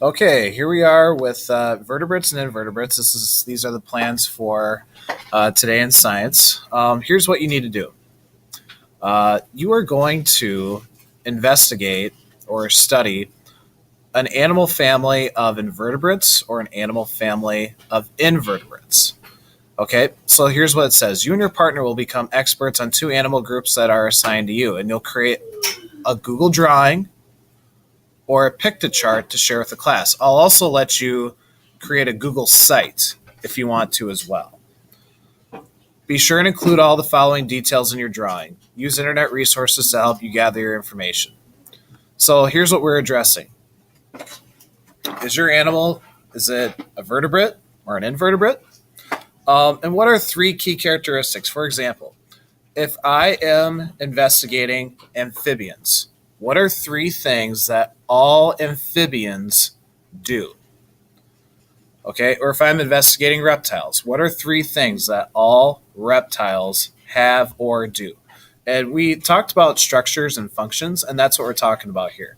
Okay, here we are with vertebrates and invertebrates. These are the plans for today in science. Here's what you need to do. You are going to investigate or study an animal family of invertebrates or an animal family of invertebrates. Okay, so here's what it says. You and your partner will become experts on two animal groups that are assigned to you, and you'll create a Google drawing or a Pictochart to share with the class. I'll also let you create a Google site if you want to as well. Be sure and include all the following details in your drawing. Use internet resources to help you gather your information. So here's what we're addressing. Is your animal, is it a vertebrate or an invertebrate? And what are three key characteristics? For example, if I am investigating amphibians, what are three things that all amphibians do? Okay, or if I'm investigating reptiles, what are three things that all reptiles have or do? And we talked about structures and functions, and that's what we're talking about here.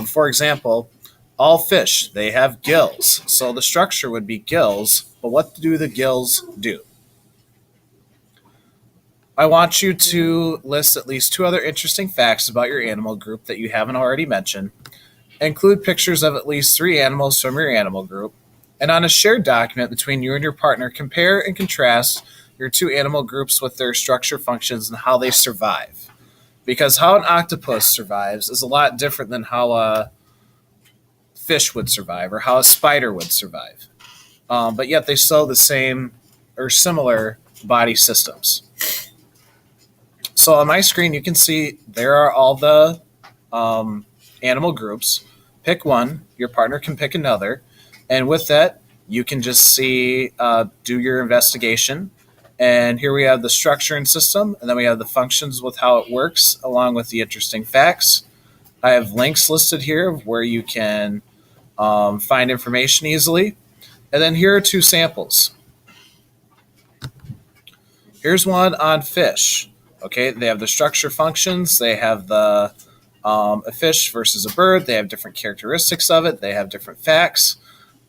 For example, all fish, they have gills. So the structure would be gills, but what do the gills do? I want you to list at least two other interesting facts about your animal group that you haven't already mentioned. Include pictures of at least three animals from your animal group. And on a shared document between you and your partner, compare and contrast your two animal groups with their structure, functions, and how they survive. Because how an octopus survives is a lot different than how a fish would survive or how a spider would survive. But yet they still have the same or similar body systems. So on my screen, you can see there are all the animal groups. Pick one. Your partner can pick another. And with that, you can just see, do your investigation. And here we have the structure and system. And then we have the functions with how it works, along with the interesting facts. I have links listed here where you can find information easily. And then here are two samples. Here's one on fish. Okay, they have the structure functions. They have the a fish versus a bird. They have different characteristics of it. They have different facts.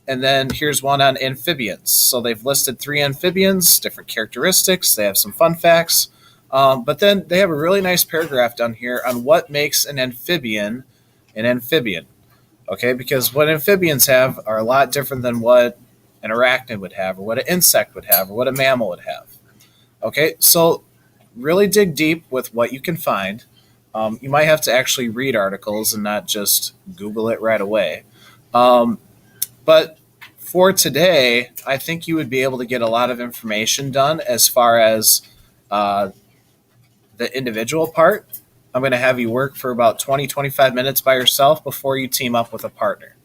And then here's one on amphibians. So they've listed three amphibians, different characteristics. They have some fun facts. But then they have a really nice paragraph down here on what makes an amphibian an amphibian. Okay, because what amphibians have are a lot different than what an arachnid would have, or what an insect would have, or what a mammal would have. Okay, so really dig deep with what you can find. You might have to actually read articles and not just Google it right away. But for today, I think you would be able to get a lot of information done as far as the individual part. I'm going to have you work for about 20-25 minutes by yourself before you team up with a partner.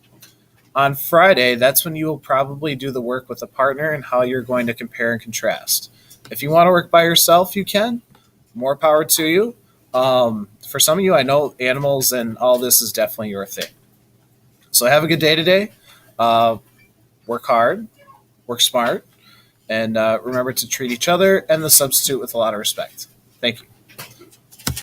On Friday, that's when you will probably do the work with a partner and how you're going to compare and contrast. If you want to work by yourself, you can. More power to you. For some of you, I know animals and all this is definitely your thing. So have a good day today. Work hard, work smart, and remember to treat each other and the substitute with a lot of respect. Thank you.